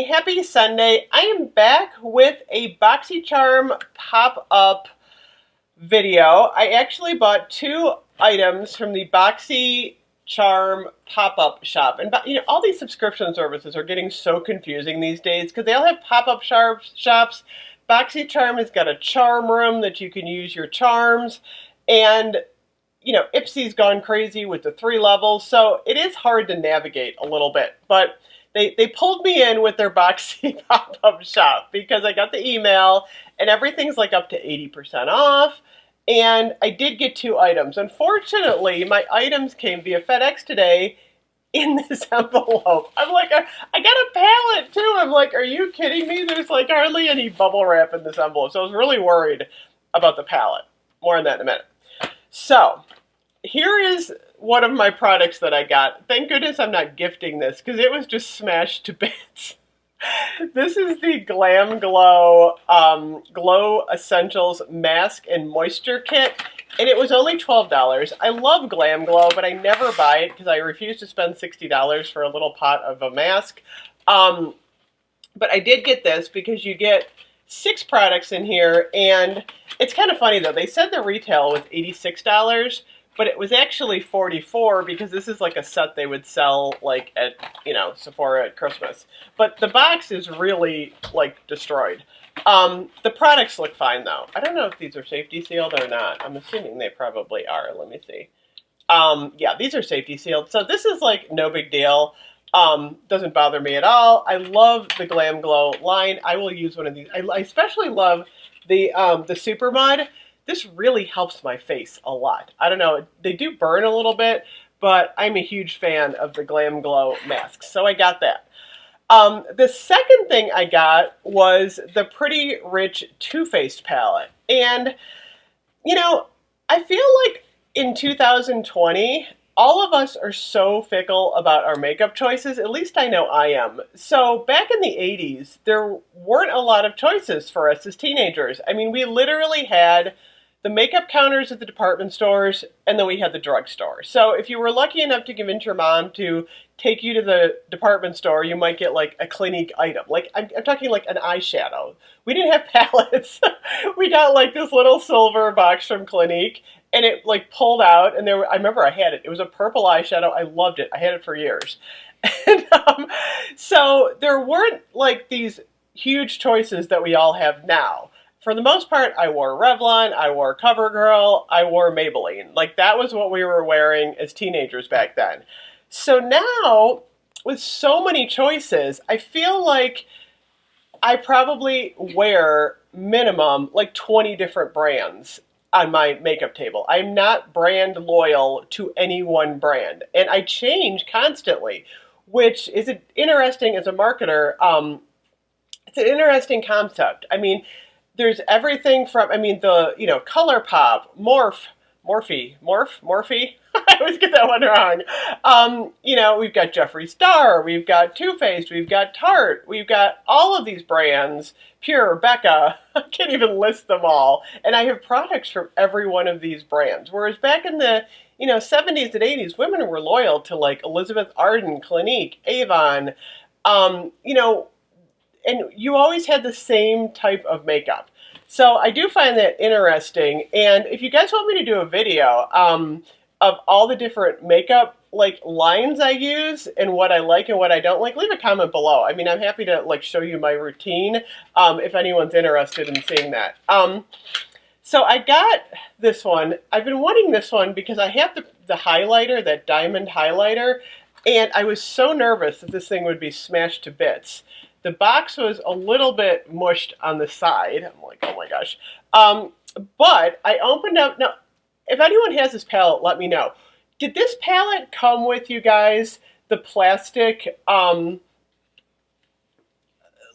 everybody, happy Sunday. I am back with a Boxycharm pop-up video. I actually bought two items from the Boxycharm pop-up shop. And all these subscription services are getting so confusing these days because they all have pop-up shops. Boxycharm has got a charm room that you can use your charms. And Ipsy's gone crazy with the 3 levels, so it is hard to navigate a little bit. But they pulled me in with their Boxy pop-up shop because I got the email and everything's like up to 80% off. And I did get 2 items. Unfortunately, my items came via FedEx today in this envelope. I'm like, I got a pallet too. I'm like, are you kidding me? There's like hardly any bubble wrap in this envelope. So I was really worried about the pallet. More on that in a minute. So here is one of my products that I got. Thank goodness I'm not gifting this because it was just smashed to bits. This is the Glamglow Glow Essentials Mask and Moisture Kit, and it was only $12. I love Glamglow, but I never buy it because I refuse to spend $60 for a little pot of a mask. But I did get this because you get 6 products in here, and it's kind of funny though. They said the retail was $86. But it was actually $44 because this is like a set they would sell like at, Sephora at Christmas. But the box is really like destroyed. The products look fine though. I don't know if these are safety sealed or not. I'm assuming they probably are. Let me see. Yeah, these are safety sealed. So this is like no big deal. Doesn't bother me at all. I love the Glamglow line. I will use one of these. I especially love the Super Mud. This really helps my face a lot. I don't know, they do burn a little bit, but I'm a huge fan of the Glamglow masks, so I got that. The second thing I got was the Pretty Rich Too Faced palette. And, I feel like in 2020, all of us are so fickle about our makeup choices. At least I know I am. So back in the 80s, there weren't a lot of choices for us as teenagers. I mean, we literally had the makeup counters at the department stores, and then we had the drugstore. So if you were lucky enough to convince your mom to take you to the department store, you might get like a Clinique item. Like I'm talking like an eyeshadow. We didn't have palettes. We got like this little silver box from Clinique, and it like pulled out, and I remember I had it. It was a purple eyeshadow. I loved it. I had it for years. And so there weren't like these huge choices that we all have now. For the most part, I wore Revlon, I wore CoverGirl, I wore Maybelline. Like, that was what we were wearing as teenagers back then. So now, with so many choices, I feel like I probably wear minimum like 20 different brands on my makeup table. I'm not brand loyal to any one brand, and I change constantly, which is interesting as a marketer. It's an interesting concept. I mean, there's everything from, the, ColourPop, Morphe. I always get that one wrong. We've got Jeffree Star, we've got Too Faced, we've got Tarte, we've got all of these brands, Pure, Becca, I can't even list them all. And I have products from every one of these brands. Whereas back in the, 70s and 80s, women were loyal to like Elizabeth Arden, Clinique, Avon, and you always had the same type of makeup. So I do find that interesting. And if you guys want me to do a video of all the different makeup like lines I use and what I like and what I don't like, leave a comment below. I mean, I'm happy to like show you my routine if anyone's interested in seeing that. So I got this one. I've been wanting this one because I have the highlighter, that diamond highlighter, and I was so nervous that this thing would be smashed to bits. The box was a little bit mushed on the side. I'm like, oh my gosh. But I opened up. Now, if anyone has this palette, let me know. Did this palette come with, you guys, the plastic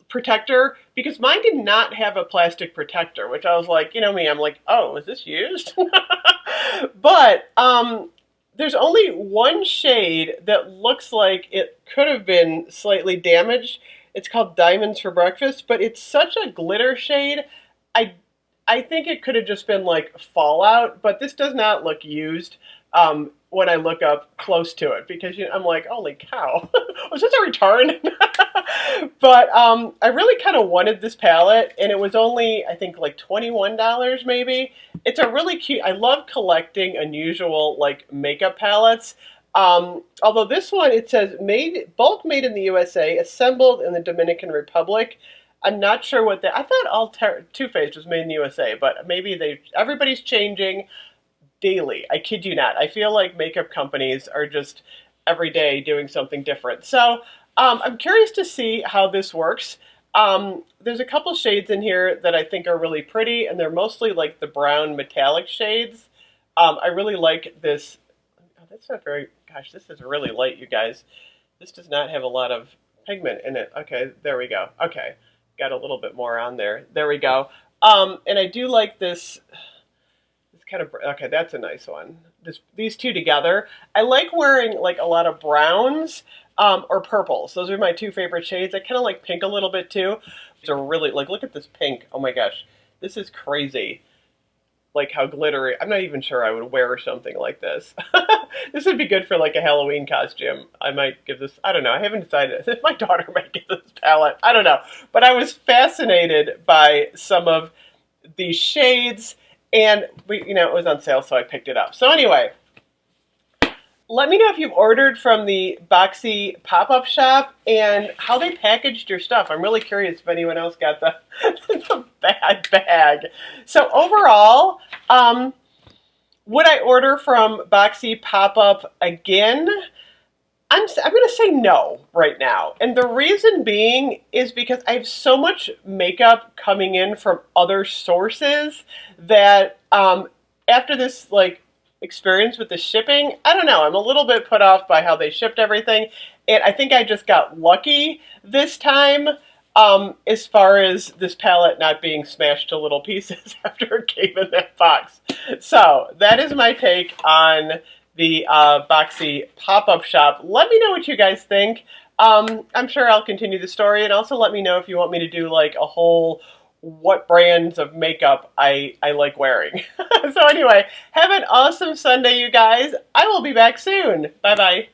protector? Because mine did not have a plastic protector, which I was like, me, I'm like, oh, is this used? But there's only one shade that looks like it could have been slightly damaged. It's called Diamonds for Breakfast, but it's such a glitter shade. I think it could have just been like fallout, but this does not look used. when I look up close to it, because I'm like, holy cow, was this a return? But I really kind of wanted this palette, and it was only, I think, like $21 maybe. It's a really cute, I love collecting unusual like makeup palettes. Although this one, it says bulk made in the USA, assembled in the Dominican Republic. I'm not sure what that, I thought all Too Faced was made in the USA, but maybe everybody's changing daily. I kid you not. I feel like makeup companies are just every day doing something different. So I'm curious to see how this works. There's a couple shades in here that I think are really pretty, and they're mostly like the brown metallic shades. I really like this. Oh, that's not very, gosh, this is really light, you guys. This does not have a lot of pigment in it. Okay, there we go. Okay, got a little bit more on there. There we go. And I do like this kind of, okay, that's a nice one. These two together. I like wearing like a lot of browns or purples. Those are my two favorite shades. I kind of like pink a little bit too. It's a really, like, look at this pink. Oh my gosh, this is crazy. Like how glittery. I'm not even sure I would wear something like this. This would be good for like a Halloween costume. I might give this, I don't know, I haven't decided. My daughter might get this palette. I don't know. But I was fascinated by some of these shades. And it was on sale, so I picked it up. So anyway, let me know if you've ordered from the Boxy pop-up shop and how they packaged your stuff. I'm really curious if anyone else got the, the bad bag. So overall, would I order from Boxy pop-up again? I'm going to say no right now. And the reason being is because I have so much makeup coming in from other sources that after this like experience with the shipping, I don't know, I'm a little bit put off by how they shipped everything. And I think I just got lucky this time as far as this palette not being smashed to little pieces after it came in that box. So that is my take on the Boxy pop-up shop. Let me know what you guys think. I'm sure I'll continue the story, and also let me know if you want me to do like a whole what brands of makeup I like wearing. So anyway, have an awesome Sunday, you guys. I will be back soon. Bye-bye.